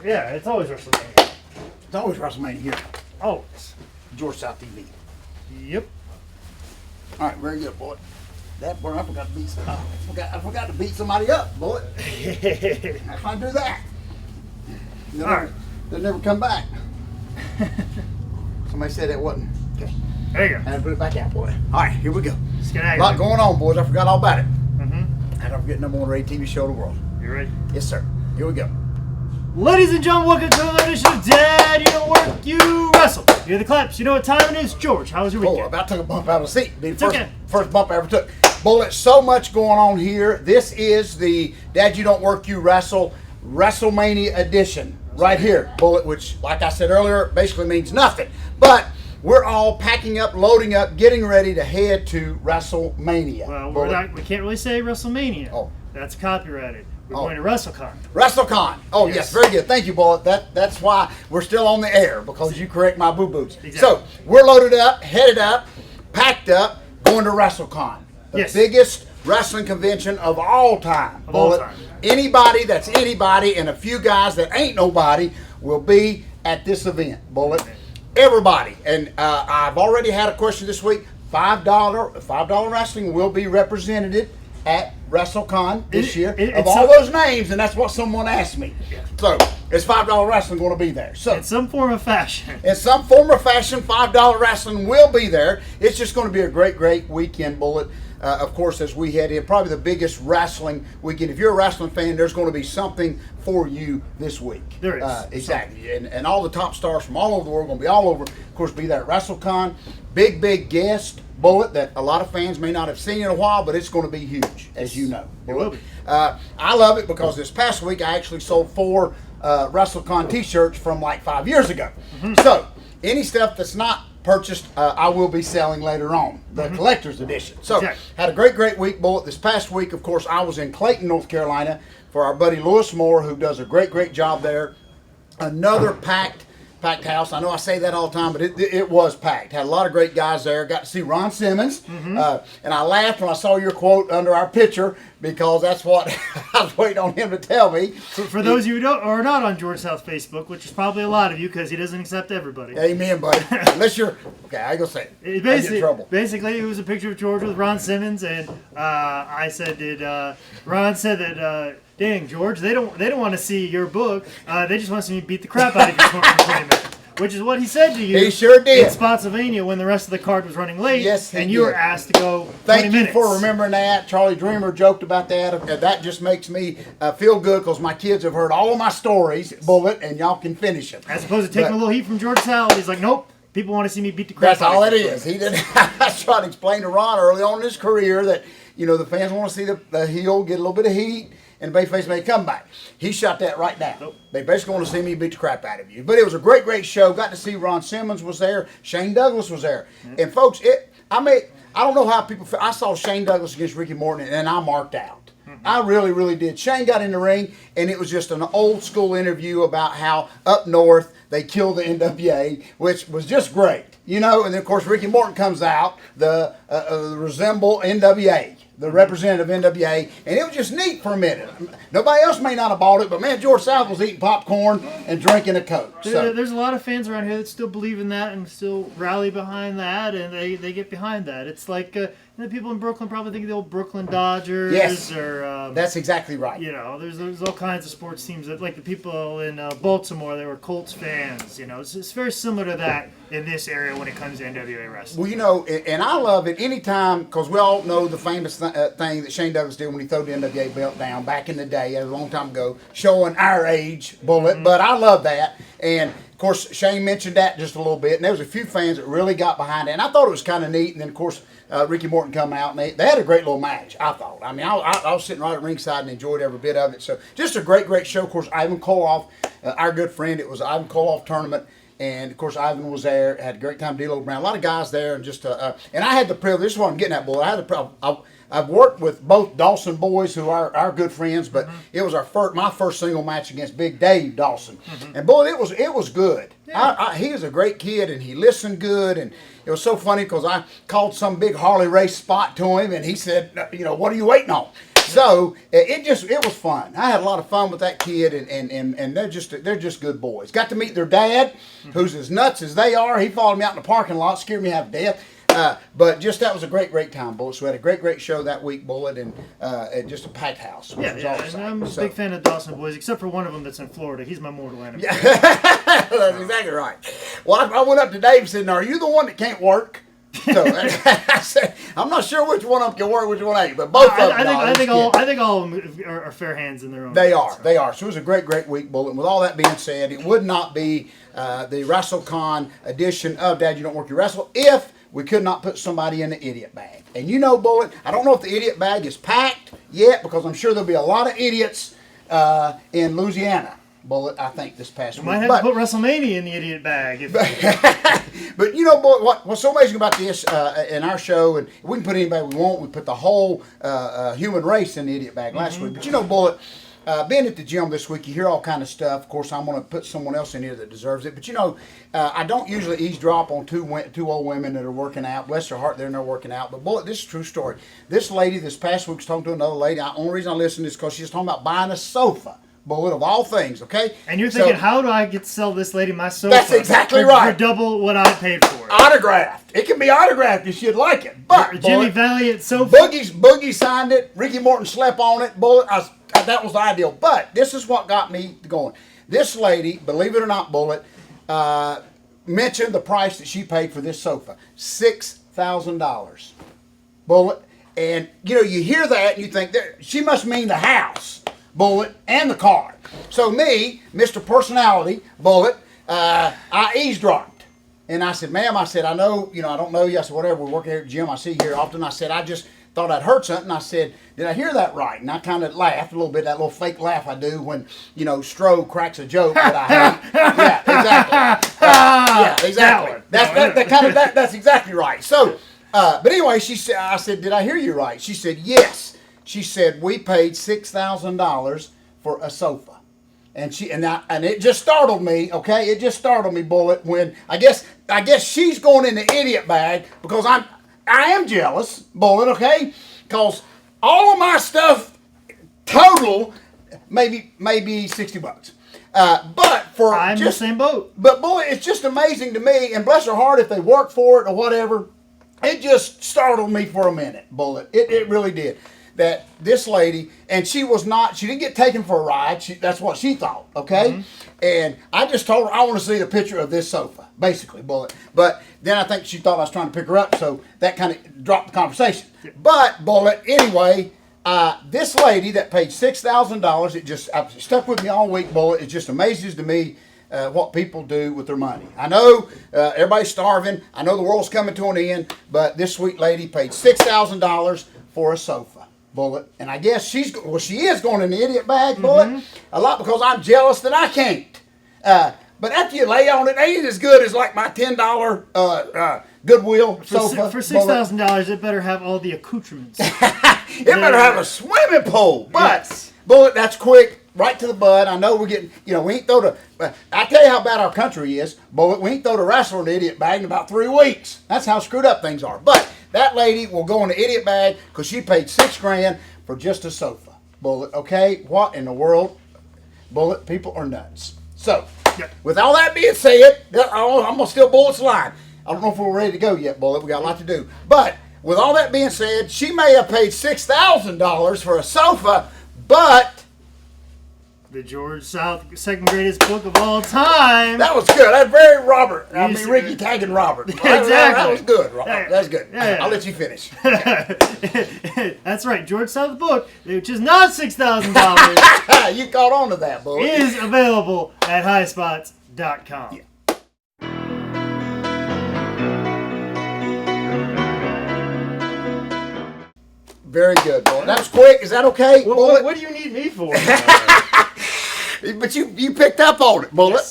Yeah, it's always WrestleMania. It's always WrestleMania here. Always. George South TV. Yep. All right, very good, boy. That boy, I forgot to beat. I forgot to beat somebody up, boy. If I do that, they'll never come back. Somebody said that wasn't. Okay. There you go. And put it back out, boy. All right, here we go. A lot going on, boys. I forgot all about it. Mm-hmm. I don't forget number one rated TV show in the world. You ready? Yes, sir. Here we go. Ladies and gentlemen, welcome to another edition of Dad, You Don't Work, You Wrestle. You hear the claps. You know what time it is. George, how was your weekend? Oh, about took a bump out of the seat. Okay. First bump I ever took. Bullet, so much going on here. This is the Dad, You Don't Work, You Wrestle WrestleMania edition right here. Bullet, which, like I said earlier, basically means nothing. But we're all packing up, loading up, getting ready to head to WrestleMania. Well, we can't really say WrestleMania. Oh. That's copyrighted. We're going to WrestleCon. WrestleCon. Oh, yes, very good. Thank you, Bullet. That's why we're still on the air, because you correct my boo-boos. Exactly. So, we're loaded up, headed up, packed up, going to WrestleCon. The biggest wrestling convention of all time. Anybody that's anybody and a few guys that ain't nobody will be at this event, Bullet. Everybody. And I've already had a question this week. $5 wrestling will be represented at WrestleCon this year. Of all those names, and that's what someone asked me. Yeah. So, is $5 wrestling going to be there? So, in some form of fashion. In some form or fashion, $5 wrestling will be there. It's just going to be a great, great weekend, Bullet. Of course, as we head in, probably the biggest wrestling weekend. If you're a wrestling fan, there's going to be something for you this week. There is. Exactly. And all the top stars from all over the world are going to be all over. Of course, be there at WrestleCon. Big guest, Bullet, that a lot of fans may not have seen in a while, but it's going to be huge, as you know. It will be. I love it because this past week I actually sold 4 WrestleCon t-shirts from like 5 years ago. Mm-hmm. So, any stuff that's not purchased, I will be selling later on, the collector's edition. So, had a great week, Bullet. This past week, of course, I was in Clayton, North Carolina for our buddy Lewis Moore, who does a great job there. Another packed house. I know I say that all the time, but it was packed. Had a lot of great guys there. Got to see Ron Simmons. And I laughed when I saw your quote under our picture, because that's what I was waiting on him to tell me. For those of you who are not on George South Facebook, which is probably a lot of you, because he doesn't accept everybody. Amen, buddy. Unless you're... Okay, I ain't going to say it. I get in trouble. Basically, it was a picture of George with Ron Simmons, and I said, Ron said that... Dang, George, they don't want to see your book. They just want to see me beat the crap out of you for 20 minutes. Which is what he said to you. He sure did. In Spotsylvania when the rest of the card was running late. Yes, and you were asked to go 20 minutes. Thank you for remembering that. Charlie Dreamer joked about that. That just makes me feel good, because my kids have heard all of my stories, Bullet, and y'all can finish them. As opposed to taking a little heat from George South, he's like, nope. People want to see me beat the crap out of you. That's all it is. He didn't. I tried to explain to Ron early on in his career that, the fans want to see the heel get a little bit of heat, and Bayface may come back. He shot that right down. Nope. They basically want to see me beat the crap out of you. But it was a great show. Got to see Ron Simmons was there. Shane Douglas was there. And folks, I don't know how people feel. I saw Shane Douglas against Ricky Morton, and I marked out. I really did. Shane got in the ring, and it was just an old school interview about how up north they killed the NWA, which was just great. And then of course Ricky Morton comes out, the resemble NWA. The representative NWA, and it was just neat for a minute. Nobody else may not have bought it, but man, George South was eating popcorn and drinking a Coke. So. There's a lot of fans around here that still believe in that and still rally behind that, and they get behind that. It's like the people in Brooklyn probably think of the old Brooklyn Dodgers. Yes, or that's exactly right. There's all kinds of sports teams that, like the people in Baltimore, they were Colts fans. It's very similar to that in this area when it comes to NWA wrestling. Well, and I love it anytime, because we all know the famous thing that Shane Douglas did when he threw the NWA belt down back in the day, a long time ago, showing our age, Bullet. But I love that. And of course, Shane mentioned that just a little bit, and there was a few fans that really got behind it, and I thought it was kind of neat. And then of course, Ricky Morton come out, and they had a great little match, I thought. I mean, I was sitting right at ringside and enjoyed every bit of it. So just a great show. Of course, Ivan Koloff, our good friend, it was an Ivan Koloff tournament. And, of course, Ivan was there, had a great time dealing with Brown. A lot of guys there, and just and I had the privilege, this is what I'm getting at, boy. I had the privilege. I've worked with both Dawson boys, who are our good friends, but it was my first single match against Big Dave Dawson. And, boy, it was good. Yeah. He was a great kid, and he listened good, and it was so funny because I called some big Harley race spot to him, and he said, what are you waiting on? So it was fun. I had a lot of fun with that kid, and they're just good boys. Got to meet their dad, who's as nuts as they are. He followed me out in the parking lot, scared me half to death. But just that was a great time, Bullet. So we had a great show that week, Bullet, and just a packed house. Yeah, and I'm a big fan of Dawson Boys, except for one of them that's in Florida. He's my mortal enemy. Yeah. That's exactly right. Well, I went up to Dave and said, "Now, are you the one that can't work?" So I said, "I'm not sure which one of them can work, which one ain't, but both of them." I think all of them are fair hands in their own. They are. So it was a great week, Bullet. And with all that being said, it would not be the WrestleCon edition of Dad, You Don't Work Your Wrestle if we could not put somebody in the idiot bag. And you know, Bullet, I don't know if the idiot bag is packed yet because I'm sure there'll be a lot of idiots in Louisiana, Bullet, I think, this past week. Might have to put WrestleMania in the idiot bag. But you know, Bullet, what's so amazing about this in our show, and we can put anybody we want, we put the whole human race in the idiot bag last week. But you know, Bullet, being at the gym this week, you hear all kind of stuff. Of course, I'm going to put someone else in here that deserves it. But you know, I don't usually eavesdrop on two old women that are working out. Bless their heart, they're in there working out. But Bullet, this is a true story. This lady this past week was talking to another lady. The only reason I listened is because she was talking about buying a sofa. Bullet, of all things, okay? And you're thinking, how do I get to sell this lady my sofa? That's exactly right. For double what I paid for it. Autographed. It can be autographed if you'd like it. But Jimmy Bullet, Valiant sofa. Boogie signed it. Ricky Morton slept on it. Bullet, that was the ideal. But this is what got me going. This lady, believe it or not, Bullet, mentioned the price that she paid for this sofa. $6,000. Bullet. And, you know, you hear that and you think, she must mean the house, Bullet, and the car. So me, Mr. Personality, Bullet, I eavesdropped. And I said, ma'am, I said, I know, you know, I don't know you. I said, whatever, we work here at the gym. I see you here often. I said, I just thought I'd heard something. I said, did I hear that right? And I kind of laughed a little bit, that little fake laugh I do when, you know, Stroh cracks a joke that I hate. Yeah, exactly. Yeah, exactly. That's exactly right. So, but anyway, she said, I said, did I hear you right? She said, yes. She said, we paid $6,000 for a sofa. And it just startled me, okay? It just startled me, Bullet, when I guess she's going in the idiot bag because I am jealous, Bullet, okay? Because all of my stuff total maybe $60. But for I'm in the same boat. But Bullet, it's just amazing to me, and bless her heart if they work for it or whatever. It just startled me for a minute, Bullet. It really did. That this lady, and she didn't get taken for a ride. That's what she thought, okay? Mm-hmm. And I just told her, I want to see a picture of this sofa, basically, Bullet. But then I think she thought I was trying to pick her up, so that kind of dropped the conversation. Yeah. But, Bullet, anyway, this lady that paid $6,000, it stuck with me all week, Bullet. It just amazes to me what people do with their money. I know everybody's starving. I know the world's coming to an end, but this sweet lady paid $6,000 for a sofa, Bullet. And I guess she is going in the idiot bag, Bullet. Mm-hmm. A lot because I'm jealous that I can't. But after you lay on it, it ain't as good as like my $10 Goodwill sofa. For $6,000, it better have all the accoutrements. It better have a swimming pool. But, yes. Bullet, that's quick. Right to the bud. I know we're getting, you know, we ain't throw I tell you how bad our country is, Bullet. We ain't throw the wrestler in the idiot bag in about 3 weeks. That's how screwed up things are. But that lady will go in the idiot bag because she paid $6,000 for just a sofa, Bullet. Okay? What in the world? Bullet, people are nuts. So, with all that being said, I'm going to steal Bullet's line. I don't know if we're ready to go yet, Bullet. We got a lot to do. But, with all that being said, she may have paid $6,000 for a sofa, but the George South, second greatest book of all time. That was good. That's very Robert. Ricky tagging Robert. Exactly. That was good, Robert. That's good. Yeah. I'll let you finish. That's right. George South book, which is not $6,000. You caught on to that, boy. Is available at highspots.com. Yeah. Very good, boy. That was quick. Is that okay, Bullet? What do you need me for? But you picked up on it, Bullet. Yes.